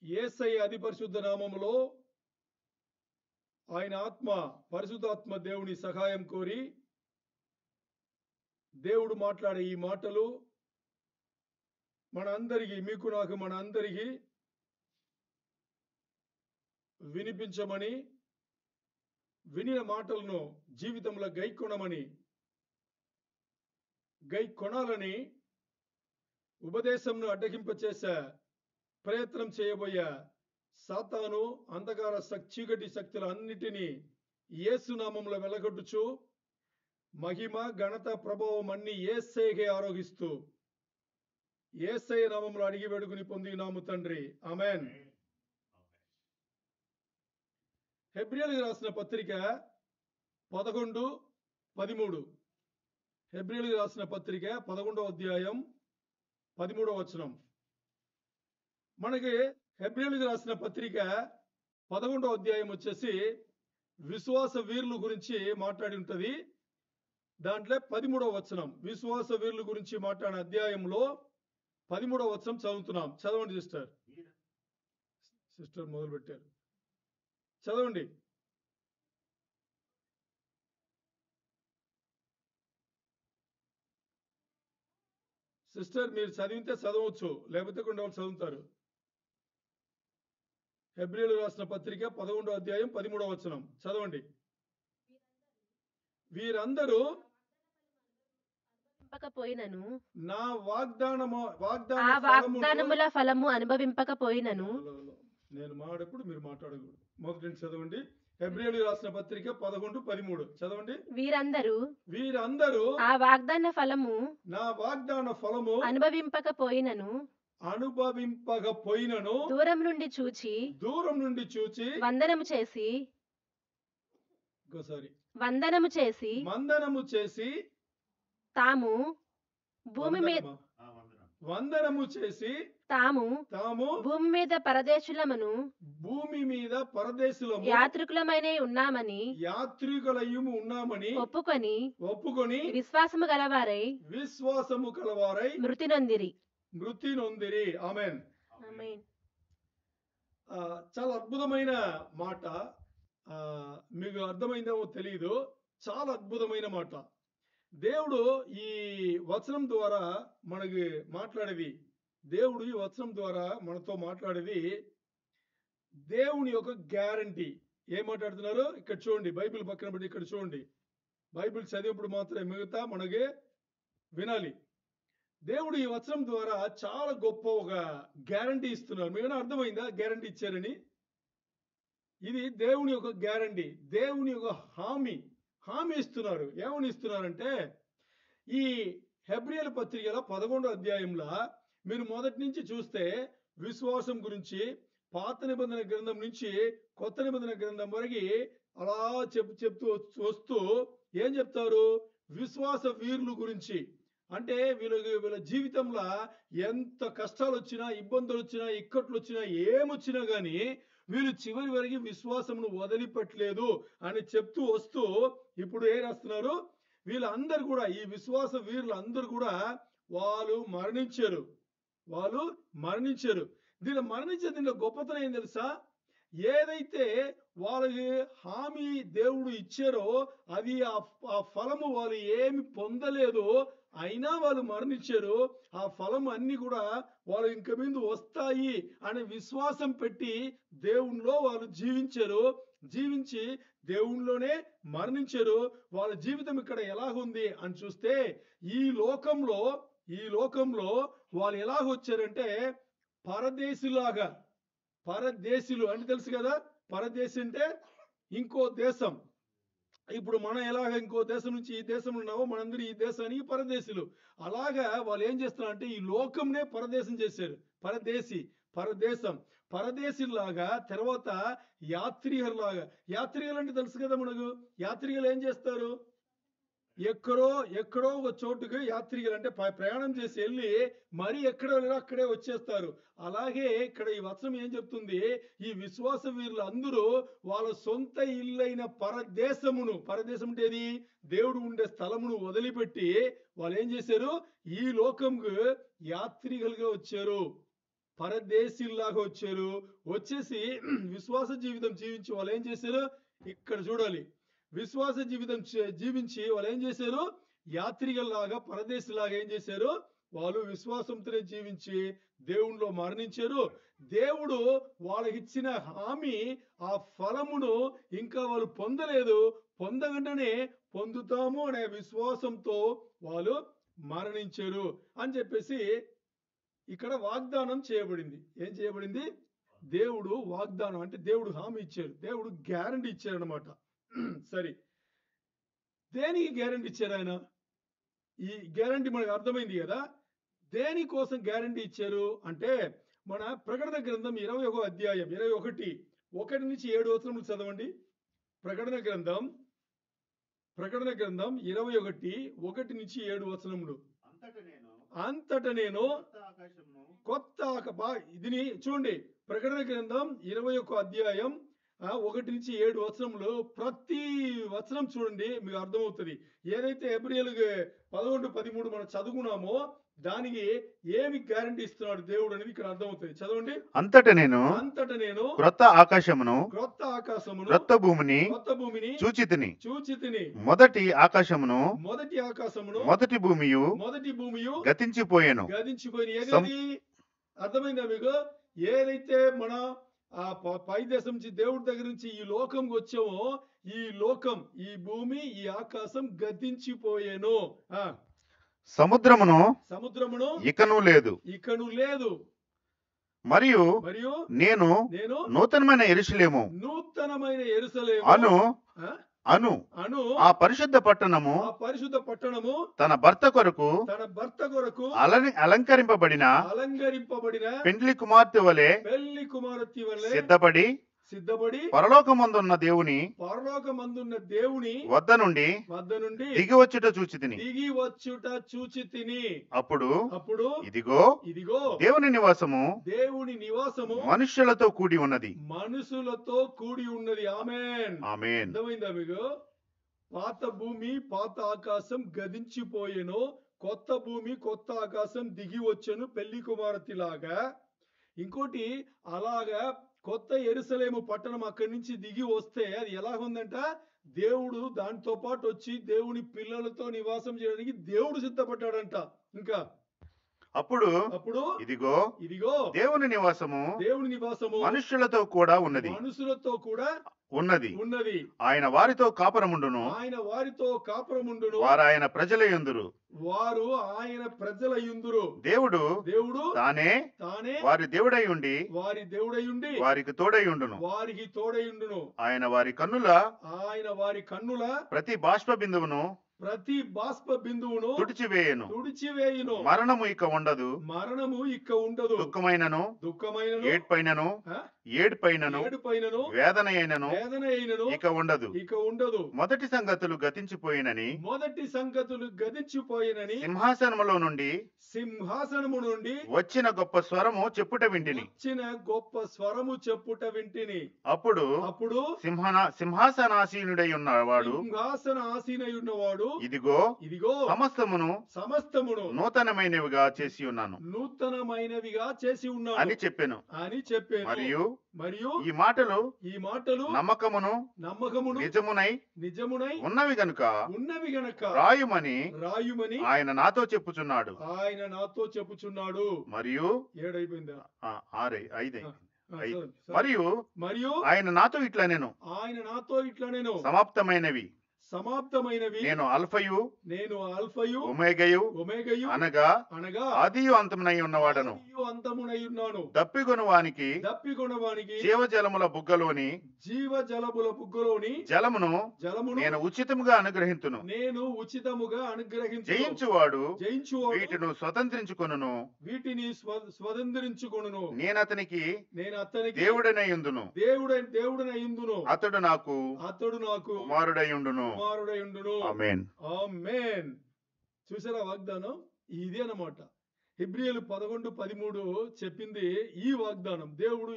యేసయ్య అతి పరిశుద్ధ నామములో ఆయన ఆత్మ పరిశుద్ధాత్మ దేవుని సహాయం కోరి దేవుడు మాట్లాడే ఈ మాటలు మనందరికీ మీకు నాకు మనందరికీ వినిపించమని వినిన మాటలను జీవితంలో గైకొనాలని ఉపదేశంను అడ్డగింపచేసే ప్రయత్నం చేయబోయే సాతాను అంధకార చీకటి శక్తులన్నిటినీ యేసు నామములో వెలగొట్టుచు మహిమ ఘనత ప్రభావం అన్ని యేసయ్యకే ఆరోగిస్తూ యేసయ్య నామములో అడిగి వేడుకుని పొందినాము తండ్రి ఆమేన్. హెబ్రీయులకు రాసిన పత్రిక 11:13. హెబ్రీయులకు రాసిన పత్రిక 11వ అధ్యాయం 13వ వచనం. మనకి హెబ్రీయులకు రాసిన పత్రిక 11వ అధ్యాయం వచ్చేసి విశ్వాస వీరుల గురించి మాట్లాడి ఉంటది. దాంట్లో 13వ వచనం, విశ్వాస వీరుల గురించి మాట్లాడిన అధ్యాయంలో 13వ వచనం చదువుతున్నాం. చదవండి సిస్టర్ మొదలు పెట్టారు, చదవండి. సిస్టర్ మీరు చదివితే చదవచ్చు, లేకపోతే కొన్ని వాళ్ళు చదువుతారు. హెబ్రీయులకు రాసిన పత్రిక 11వ అధ్యాయం 13వ వచనం చదవండి. వీరందరూ నా వాగ్దానముల ఫలము అనుభవింపకపోయినను. నేను మాట్లాడేప్పుడు మీరు మాట్లాడకూడదు. మొదటి నుంచి చదవండి. హెబ్రీయులకు రాసిన పత్రిక 11:13 చదవండి. వీరందరూ నా వాగ్దాన ఫలము అనుభవింపకపోయినను దూరం నుండి చూచి వందనము చేసి తాము భూమి మీద పరదేశులము యాత్రికులమై ఉన్నామని ఒప్పుకొని విశ్వాసము గలవారై మృతి నొందిరి. ఆమేన్. చాలా అద్భుతమైన మాట. మీకు అర్థమైందేమో తెలియదు, చాలా అద్భుతమైన మాట. దేవుడు ఈ వచనం ద్వారా మనకి మాట్లాడేది, దేవుడు ఈ వచనం ద్వారా మనతో మాట్లాడేది దేవుని యొక్క గ్యారంటీ. ఏం మాట్లాడుతున్నారు ఇక్కడ చూడండి. బైబిల్ పక్కన పెట్టి ఇక్కడ చూడండి. బైబిల్ చదివినప్పుడు మాత్రమే మిగతా మనకి వినాలి. దేవుడు ఈ వచనం ద్వారా చాలా గొప్ప ఒక గ్యారంటీ ఇస్తున్నారు. మీకు అర్థమైందా గ్యారంటీ ఇచ్చారని? ఇది దేవుని యొక్క గ్యారంటీ, దేవుని యొక్క హామీ ఇస్తున్నారు. ఏమని ఇస్తున్నారంటే, ఈ హెబ్రీయుల పత్రికల 11వ అధ్యాయంలో మీరు మొదటి నుంచి చూస్తే విశ్వాసం గురించి పాత నిబంధన గ్రంథం నుంచి కొత్త నిబంధన గ్రంథం వరకు అలా చెప్తూ వస్తూ ఏం చెప్తారు? విశ్వాస వీరుల గురించి. అంటే వీళ్ళ జీవితంలో ఎంత కష్టాలు వచ్చినా, ఇబ్బందులు వచ్చినా, ఇక్కట్లు వచ్చినా, ఏమొచ్చినా గానీ వీళ్ళు చివరి వరకు విశ్వాసమును వదిలిపెట్టలేదు అని చెప్తూ వస్తూ ఇప్పుడు ఏం రాస్తున్నారు? వీళ్ళందరూ కూడా, ఈ విశ్వాస వీరులు అందరూ కూడా వాళ్ళు మరణించారు. దీనిలో గొప్పతనం ఏం తెలుసా? ఏదైతే వాళ్ళకి హామీ దేవుడు ఇచ్చారో అది ఆ ఫలము వాళ్ళు ఏమి పొందలేదో అయినా వాళ్ళు మరణించారు. ఆ ఫలం అన్ని కూడా వాళ్ళు ఇంక మీద వస్తాయి అనే విశ్వాసం పెట్టి దేవునిలో వాళ్ళు జీవించి దేవునిలోనే మరణించారు. వాళ్ళ జీవితం ఇక్కడ ఎలాగుంది అని చూస్తే ఈ లోకంలో వాళ్ళు ఎలాగొచ్చారంటే పరదేశులు అంటే తెలుసు కదా. పరదేశి అంటే ఇంకో దేశం. ఇప్పుడు మనం ఎలాగ ఇంకో దేశం నుంచి ఈ దేశంలో ఉన్నామో మనందరూ ఈ దేశానికి పరదేశులు. అలాగా వాళ్ళు ఏం చేస్తున్నారంటే ఈ లోకంనే పరదేశం చేశారు. పరదేశులాగా, తర్వాత యాత్రికులు అంటే తెలుసు కదా మనకు. యాత్రికులు ఏం చేస్తారు? ఎక్కడో ఒక చోటుకి యాత్రికులు అంటే ప్రయాణం చేసి వెళ్ళి మరి ఎక్కడో అక్కడే వచ్చేస్తారు. అలాగే ఇక్కడ ఈ వచనం ఏం చెప్తుంది? ఈ విశ్వాస వీరులు అందరూ వాళ్ళ సొంత ఇల్లైన పరదేశం అంటే దేవుడు ఉండే స్థలమును వదిలిపెట్టి వాళ్ళు ఏం చేశారు? ఈ లోకంకు యాత్రికులుగా వచ్చారు. పరదేశీల్లాగా వచ్చారు. వచ్చేసి విశ్వాస జీవితం జీవించి వాళ్ళు ఏం చేశారు? ఇక్కడ చూడాలి. విశ్వాస జీవితం జీవించి వాళ్ళు ఏం చేశారు? యాత్రికుల్లాగా పరదేశిలాగా ఏం చేశారు? వాళ్ళు విశ్వాసంతోనే జీవించి దేవునిలో మరణించారు. దేవుడు వాళ్ళకిచ్చిన హామీ ఆ ఫలమును ఇంకా వాళ్ళు పొందలేదు. పొందకుండానే పొందుతాము అనే విశ్వాసంతో వాళ్ళు మరణించారు అని చెప్పేసి ఇక్కడ వాగ్దానం చేయబడింది. ఏం చేయబడింది? దేవుడు వాగ్దానం అంటే దేవుడు హామీ ఇచ్చారు. దేవుడు గ్యారంటీ ఇచ్చారు అనమాట. సరే, దేనికి గ్యారంటీ ఇచ్చారు ఆయన? ఈ గ్యారంటీ మనకు అర్థమైంది కదా. దేనికోసం గ్యారంటీ ఇచ్చారు అంటే మన ప్రకటన గ్రంథం 21వ అధ్యాయం 21 1 నుంచి 7 వచనములు చదవండి. ప్రకటన గ్రంథం 21 1 నుంచి 7 వచనములు. అంతట నేను కొత్త దీని చూడండి. ప్రకటన గ్రంథం 21వ అధ్యాయం 1 నుంచి 7 వచనములు. ప్రతి వచనం చూడండి, మీకు అర్థమవుతుంది. ఏదైతే హెబ్రీయులకు 11, 13 మనం చదువుకున్నామో దానికి ఏమి గ్యారంటీ ఇస్తున్నాడు దేవుడు అనేది ఇక్కడ అర్థమవుతుంది. చదవండి. అంతట నేను క్రొత్త ఆకాశమును క్రొత్త భూమిని చూచితిని. మొదటి ఆకాశమును మొదటి భూమియు గతించిపోయెను. ఏది అర్థమైందా మీకు? ఏదైతే మన ఆ పై దేశం నుంచి దేవుడి దగ్గర నుంచి ఈ లోకంకి వచ్చామో ఈ లోకం, ఈ భూమి, ఈ ఆకాశం గతించిపోయేను. సముద్రమును ఇకను లేదు. మరియు నేను నూతనమైన యెరూషలేము అను ఆ పరిశుద్ధ పట్టణము తన భర్త కొరకు అలంకరింపబడిన పెండ్లి కుమార్తె వలె సిద్ధపడి పరలోకమందున్న దేవుని వద్ద నుండి దిగి వచ్చుట చూచితిని. అప్పుడు ఇదిగో దేవుని నివాసము మనుష్యులతో కూడి ఉన్నది. ఆమేన్. అర్థమైందా మీకు? పాత భూమి పాత ఆకాశం గతించిపోయేను, కొత్త భూమి కొత్త ఆకాశం దిగి వచ్చెను పెళ్లి కుమార్తెలాగా. ఇంకోటి అలాగా కొత్త యెరూషలేము పట్టణం అక్కడి నుంచి దిగి వస్తే అది ఎలా ఉందంట? దేవుడు దాంతో పాటు వచ్చి దేవుని పిల్లలతో నివాసం చేయడానికి దేవుడు సిద్ధపడ్డాడంట. ఇంకా అప్పుడు ఇదిగో దేవుని నివాసము మనుష్యులతో కూడా ఉన్నది. ఆయన వారితో కాపురముండును. వారు ఆయన ప్రజల యందురు. దేవుడు తానే వారి దేవుడై ఉండి వారికి తోడై ఉండును. ఆయన వారి కన్నుల ప్రతి బాష్ప బిందువును తుడిచివేయును. మరణము ఇక ఉండదు. దుఃఖమైనను ఏడ్పైనను వేదన అయినను ఇక ఉండదు. మొదటి సంగతులు గతించిపోయినని సింహాసనములో నుండి వచ్చిన గొప్ప స్వరము చెప్పుట వింటిని. అప్పుడు సింహాసనాసీనుడై ఉన్నవాడు ఇదిగో సమస్తమును నూతనమైనవిగా చేసి ఉన్నాను అని చెప్పాను. మరియు ఈ మాటలు నమ్మకమును నిజమునై ఉన్నవి గనుక రాయుమని ఆయన నాతో చెప్పుచున్నాడు. మరియు 5 మరియు ఆయన నాతో ఇట్లా నేను సమాప్తమైనవి నేను అల్ఫయు ఒమేగయు అనగా ఆదియు అంతమునై ఉన్నవాడను. దప్పిగొను వానికి జీవజలముల బుగ్గలోని జలమును నేను ఉచితముగా అనుగ్రహించును. జయించువాడు వీటిని స్వతంత్రించుకొనును. నేను అతనికి దేవుడనై యుందును. అతడు నాకు కుమారుడై ఉండును. ఆమేన్. చూసారా వాగ్దానం? ఇదే అన్నమాట. హెబ్రీయులు 11:13 చెప్పింది ఈ వాగ్దానం. దేవుడు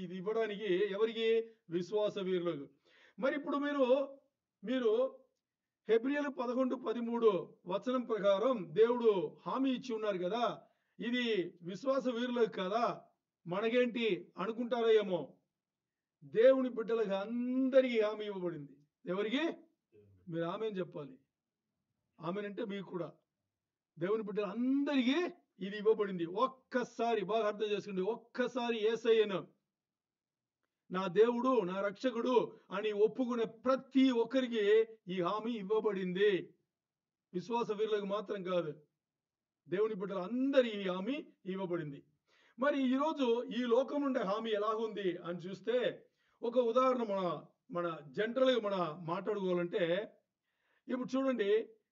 ఇది ఇవ్వడానికి ఎవరికి? విశ్వాస వీరులకు. మరి ఇప్పుడు మీరు హెబ్రీయులు 11:13 వచనం ప్రకారం దేవుడు హామీ ఇచ్చి ఉన్నారు కదా, ఇది విశ్వాస వీరులకు కదా. మనకేంటి అనుకుంటారో ఏమో, దేవుని బిడ్డలకు అందరికీ హామీ ఇవ్వబడింది. ఎవరికి? మీరు ఆమెన్ చెప్పాలి. ఆమెన్ అంటే మీకు కూడా. దేవుని బిడ్డలు అందరికీ ఇది ఇవ్వబడింది. ఒక్కసారి బాగా అర్థం చేసుకోండి. ఒక్కసారి యేసయ్యను నా దేవుడు, నా రక్షకుడు అని ఒప్పుకునే ప్రతి ఒక్కరికి ఈ హామీ ఇవ్వబడింది. విశ్వాస వీరులకు మాత్రం కాదు, దేవుని బిడ్డలు అందరికీ ఈ హామీ ఇవ్వబడింది. మరి ఈరోజు ఈ లోకం నుండి హామీ ఎలాగుంది అని చూస్తే, ఒక ఉదాహరణ మన జనరల్గా మాట్లాడుకోవాలంటే, ఇప్పుడు చూడండి,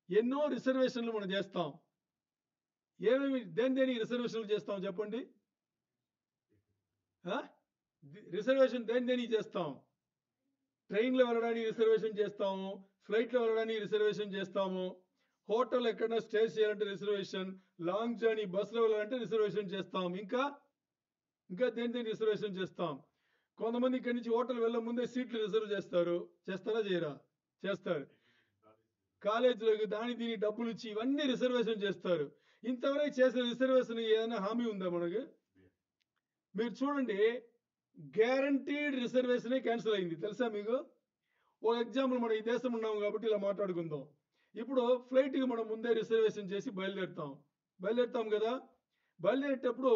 ఎన్నో రిజర్వేషన్లు మనం చేస్తాం. దేనికి రిజర్వేషన్లు చేస్తాం చెప్పండి? రిజర్వేషన్ దేనికి చేస్తాం? ట్రైన్లో వెళ్ళడానికి రిజర్వేషన్ చేస్తాము, ఫ్లైట్లో వెళ్ళడానికి రిజర్వేషన్ చేస్తాము, హోటల్ ఎక్కడైనా స్టే చేయాలంటే రిజర్వేషన్, లాంగ్ జర్నీ బస్సులో వెళ్ళాలంటే రిజర్వేషన్ చేస్తాం. ఇంకా దేనికి రిజర్వేషన్ చేస్తాం? కొంతమంది ఇక్కడి నుంచి హోటల్ వెళ్ళే ముందే సీట్లు రిజర్వ్ చేస్తారు. చేస్తారా చేయరా? చేస్తారు. కాలేజీలోకి దీని డబ్బులు ఇచ్చి ఇవన్నీ రిజర్వేషన్ చేస్తారు. ఇంతవరకు చేసిన రిజర్వేషన్ ఏదైనా హామీ ఉందా మనకి? మీరు చూడండి, గ్యారంటీడ్ రిజర్వేషనే క్యాన్సిల్ అయింది. తెలుసా మీకు? ఓ ఎగ్జాంపుల్, మనం ఈ దేశం ఉన్నాం కాబట్టి ఇలా మాట్లాడుకుందాం. ఇప్పుడు ఫ్లైట్కి మనం ముందే రిజర్వేషన్ చేసి బయలుదేరుతాం కదా. బయలుదేరేటప్పుడు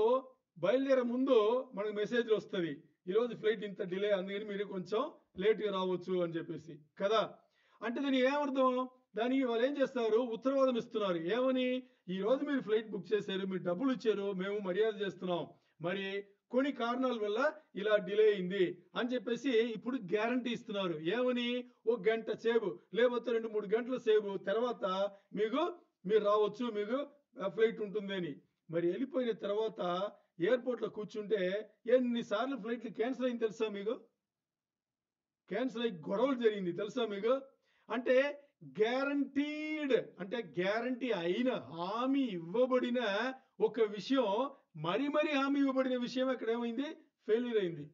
బయలుదేరే ముందు మనకు మెసేజ్లు వస్తుంది, ఈరోజు ఫ్లైట్ ఇంత డిలే, అందుకని మీరు కొంచెం లేట్గా రావచ్చు అని చెప్పేసి కదా. అంటే దీనికి ఏమర్థం? దానికి వాళ్ళు ఏం చేస్తారు? ఉత్తరవాదం ఇస్తున్నారు. ఏమని? ఈ రోజు మీరు ఫ్లైట్ బుక్ చేశారు, మీరు డబ్బులు ఇచ్చారు, మేము మర్యాద చేస్తున్నాం, మరి కొన్ని కారణాల వల్ల ఇలా డిలే అయింది అని చెప్పేసి ఇప్పుడు గ్యారంటీ ఇస్తున్నారు. ఏమని? ఒక గంట సేపు లేకపోతే 2-3 గంటల సేపు తర్వాత మీరు రావచ్చు, మీకు ఫ్లైట్ ఉంటుంది అని. మరి వెళ్ళిపోయిన తర్వాత ఎయిర్పోర్ట్లో కూర్చుంటే ఎన్నిసార్లు ఫ్లైట్లు క్యాన్సిల్ అయింది తెలుసా మీకు? క్యాన్సిల్ అయ్యి గొడవలు జరిగింది తెలుసా మీకు? అంటే గ్యారంటీడ్, అంటే గ్యారంటీ అయిన, హామీ ఇవ్వబడిన ఒక విషయం మరి హామీ ఇవ్వబడిన విషయం అక్కడ ఏమైంది? ఫెయిల్యూర్ అయింది.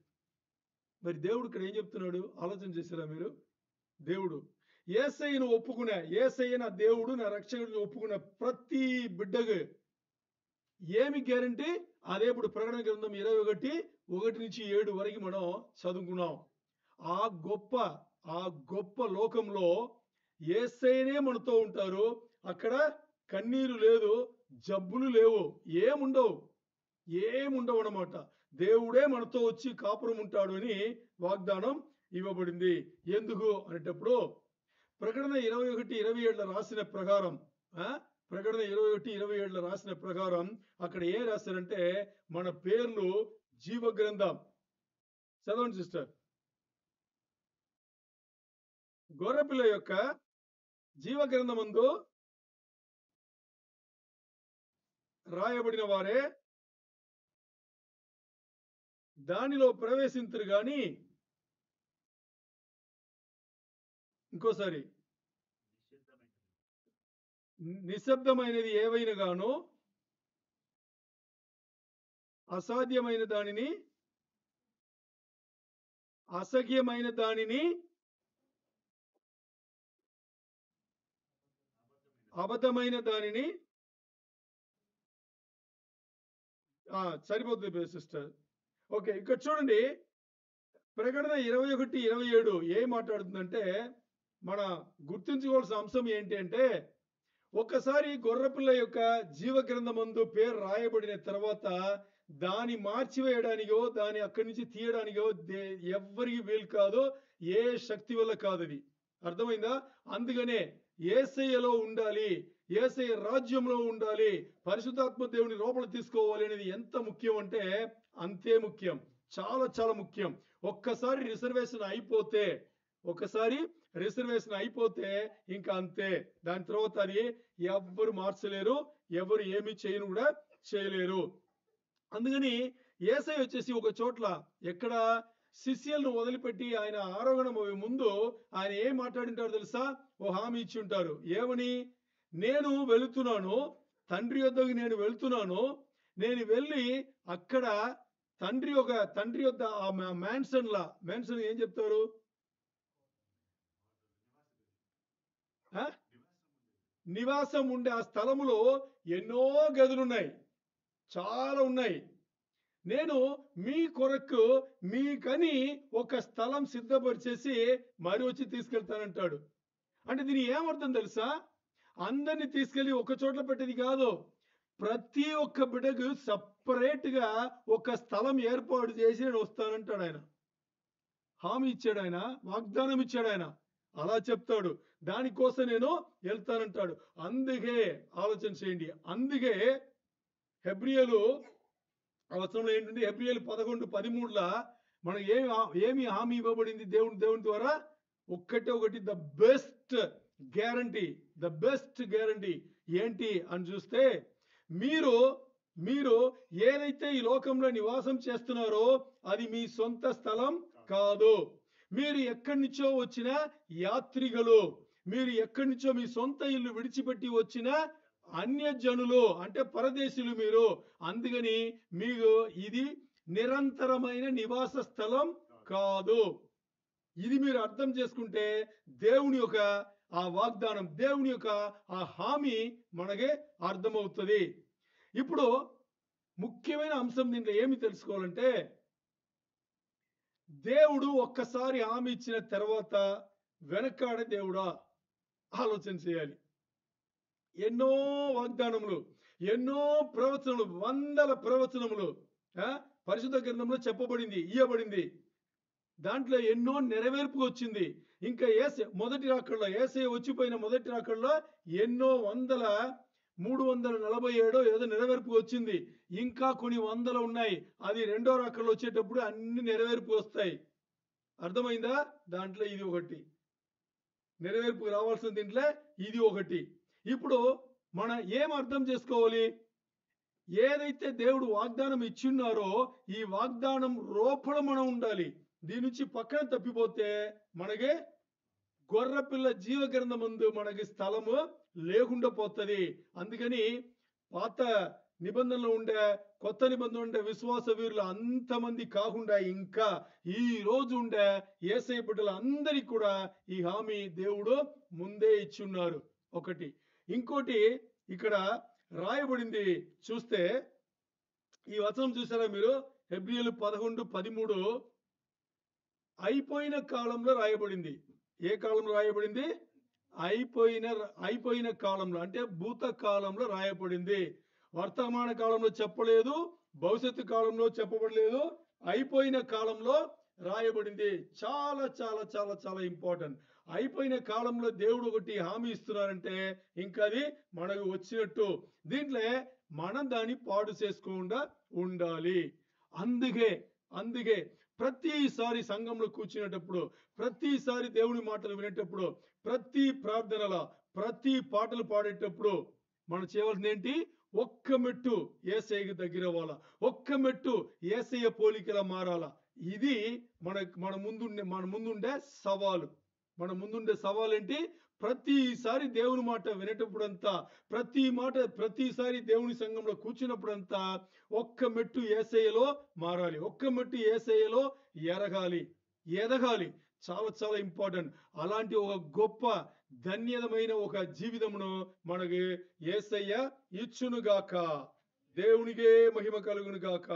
మరి దేవుడు ఇక్కడ ఏం చెప్తున్నాడు? ఆలోచన చేశారా మీరు? దేవుడు యేసయ్యను ఒప్పుకునే, యేసయ్య నా దేవుడు, నా రక్షకుడిని ఒప్పుకున్న ప్రతి బిడ్డకు ఏమి గ్యారంటీ? అదే ఇప్పుడు ప్రకటన గ్రంథం 21:1-7 వరకు మనం చదువుకున్నాం. ఆ గొప్ప లోకంలో యేసయ్యనే మనతో ఉంటారు. అక్కడ కన్నీరు లేదు, జబ్బులు లేవు, ఏముండవు అన్నమాట. దేవుడే మనతో వచ్చి కాపురం ఉంటాడు అని వాగ్దానం ఇవ్వబడింది. ఎందుకు అనేటప్పుడు ప్రకటన 21:27 రాసిన ప్రకారం, ప్రకటన 21:27 రాసిన ప్రకారం అక్కడ ఏం రాశారంటే, మన పేర్లు జీవ గ్రంథం. చదవండి సిస్టర్. గొర్రెపిల్ల యొక్క జీవ గ్రంథమందు రాయబడిన వారే దానిలో ప్రవేశింతురు గాని, ఇంకోసారి, నిశ్శబ్దమైనది ఏవైనా గాను, అసాధ్యమైన దానిని, అసఖ్యమైన దానిని, అబద్ధమైన దానిని, సరిపోతుంది సిస్టర్. ఓకే, ఇక్కడ చూడండి, ప్రకటన 21:27 ఏం మాట్లాడుతుందంటే, మన గుర్తుంచుకోవాల్సిన అంశం ఏంటి అంటే, ఒక్కసారి గొర్రెపిల్ల యొక్క జీవ గ్రంథమందు పేరు రాయబడిన తర్వాత దాన్ని మార్చివేయడానికో, దాన్ని అక్కడి నుంచి తీయడానికో ఎవ్వరికి వీలు కాదు, ఏ శక్తి వల్ల కాదు. అది అర్థమైందా? అందుకనే యేసయ్యలో ఉండాలి, యేసయ్య రాజ్యంలో ఉండాలి, పరిశుద్ధాత్మ దేవుని లోపల తీసుకోవాలి అనేది ఎంత ముఖ్యం అంటే అంతే ముఖ్యం, చాలా చాలా ముఖ్యం. ఒక్కసారి రిజర్వేషన్ అయిపోతే ఇంకా అంతే. దాని తర్వాత అది ఎవ్వరు మార్చలేరు, ఎవరు ఏమి చేయలేరు. అందుకని యేసయ్య వచ్చేసి ఒక చోట్ల, ఎక్కడ, శిష్యులను వదిలిపెట్టి ఆయన ఆరోహణం ముందు ఆయన ఏం మాట్లాడింటారు తెలుసా? ఓ హామీ ఇచ్చి ఉంటారు. ఏమని? నేను వెళుతున్నాను, తండ్రి యొద్దకు నేను వెళ్తున్నాను, నేను వెళ్ళి అక్కడ తండ్రి యొద్ద ఆ మ్యాన్షన్ ఏం చెప్తారు? నివాసం ఉండే ఆ స్థలములో ఎన్నో గదులున్నాయి, చాలా ఉన్నాయి. నేను మీ కొరకు మీకని ఒక స్థలం సిద్ధపరిచేసి మరి వచ్చి తీసుకెళ్తానంటాడు. అంటే దీని ఏమర్థం తెలుసా? అందరిని తీసుకెళ్లి ఒక చోట్ల పెట్టేది కాదు. ప్రతి ఒక్క బిడ్డకు సపరేట్ గా ఒక స్థలం ఏర్పాటు చేసి నేను వస్తానంటాడు ఆయన. హామీ ఇచ్చాడు ఆయన, వాగ్దానం ఇచ్చాడు ఆయన. అలా చెప్తాడు. దానికోసం నేను వెళ్తానంటాడు. అందుకే ఆలోచన చేయండి. అందుకే హెబ్రీయులు ఆ వచనంలో ఏంటంటే హెబ్రీయులు 11:13 మనకి ఏమి హామీ ఇవ్వబడింది దేవుని ద్వారా? ఒక్కటే ఒకటి, ద బెస్ట్ గ్యారంటీ ఏంటి అని చూస్తే, మీరు మీరు ఏదైతే ఈ లోకంలో నివాసం చేస్తున్నారో అది మీ సొంత స్థలం కాదు. మీరు ఎక్కడి నుంచో వచ్చిన యాత్రికులు. మీరు ఎక్కడి నుంచో మీ సొంత ఇల్లు విడిచిపెట్టి వచ్చిన అన్యజనులు, అంటే పరదేశులు మీరు. అందుకని మీకు ఇది నిరంతరమైన నివాస స్థలం కాదు. ఇది మీరు అర్థం చేసుకుంటే దేవుని యొక్క ఆ వాగ్దానం, దేవుని యొక్క ఆ హామీ మనకి అర్థమవుతుంది. ఇప్పుడు ముఖ్యమైన అంశం దీంట్లో ఏమి తెలుసుకోవాలంటే, దేవుడు ఒక్కసారి హామీ ఇచ్చిన తర్వాత వెనకాడే దేవుడా? ఆలోచన చేయాలి. ఎన్నో వాగ్దానములు, ఎన్నో ప్రవచనములు, వందల ప్రవచనములు పరిశుద్ధ గ్రంథంలో చెప్పబడింది, ఇయ్యబడింది. దాంట్లో ఎన్నో నెరవేర్పు వచ్చింది. ఇంకా మొదటి రాకడలో, యేసయ్య వచ్చిపోయిన మొదటి రాకడలో ఎన్నో 347 ఏదో నెరవేర్పు వచ్చింది. ఇంకా కొన్ని వందలు ఉన్నాయి. అది రెండో రాకడలో వచ్చేటప్పుడు అన్ని నెరవేర్పు వస్తాయి. అర్థమైందా? దాంట్లో ఇది ఒకటి నెరవేర్పు రావాల్సిన, దీంట్లో ఇది ఒకటి. ఇప్పుడు మనం ఏం అర్థం చేసుకోవాలి? ఏదైతే దేవుడు వాగ్దానం ఇచ్చిన్నారో ఈ వాగ్దానం లోపల మనం ఉండాలి. దీని నుంచి పక్కన తప్పిపోతే మనకి గొర్రెపిల్ల జీవ గ్రంథం ముందు మనకి స్థలము లేకుండా పోతుంది. అందుకని పాత నిబంధనలో ఉండే, కొత్త నిబంధనలో ఉండే విశ్వాస వీరులు అంతమంది కాకుండా ఇంకా ఈ రోజు ఉండే యేసయ్య బిడ్డలు అందరికీ కూడా ఈ హామీ దేవుడు ముందే ఇచ్చున్నారు. ఒకటి. ఇంకోటి ఇక్కడ రాయబడింది చూస్తే, ఈ వచనం చూసారా మీరు? హెబ్రీయులు 11:13 అయిపోయిన కాలంలో రాయబడింది. ఏ కాలంలో రాయబడింది? అయిపోయిన కాలంలో, అంటే భూత కాలంలో రాయబడింది. వర్తమాన కాలంలో చెప్పలేదు, భవిష్యత్తు కాలంలో చెప్పబడలేదు, అయిపోయిన కాలంలో రాయబడింది. చాలా చాలా చాలా చాలా ఇంపార్టెంట్. అయిపోయిన కాలంలో దేవుడు ఒకటి హామీ ఇస్తున్నారంటే ఇంకా అది మనకు వచ్చినట్టు. దీంట్లో మనం దాన్ని పాడు చేసుకోకుండా ఉండాలి. అందుకే ప్రతిసారి సంఘంలో కూర్చునేటప్పుడు, ప్రతిసారి దేవుని మాటలు వినేటప్పుడు, ప్రతి ప్రార్థనలో, ప్రతి పాటలు పాడేటప్పుడు మనం చేయవలసింది ఏంటి? ఒక్క మెట్టు యేసయ్యకి దగ్గర అవ్వాలా, ఒక్క మెట్టు యేసయ్య పోలికలా మారాలా. ఇది మన ముందుండే సవాలు. మన ముందుండే సవాల్ ఏంటి? ప్రతిసారి దేవుని మాట వినేటప్పుడంతా, ప్రతిసారి దేవుని సంఘంలో కూర్చున్నప్పుడంతా ఒక్క మెట్టు యేసయ్యలో మారాలి, ఒక్క మెట్టు యేసయ్యలో ఎదగాలి. చాలా చాలా ఇంపార్టెంట్. అలాంటి ఒక గొప్ప ధన్యమైన ఒక జీవితమును మనకి యేసయ్య ఇచ్చునుగాక. దేవునికే మహిమ కలుగునుగాక.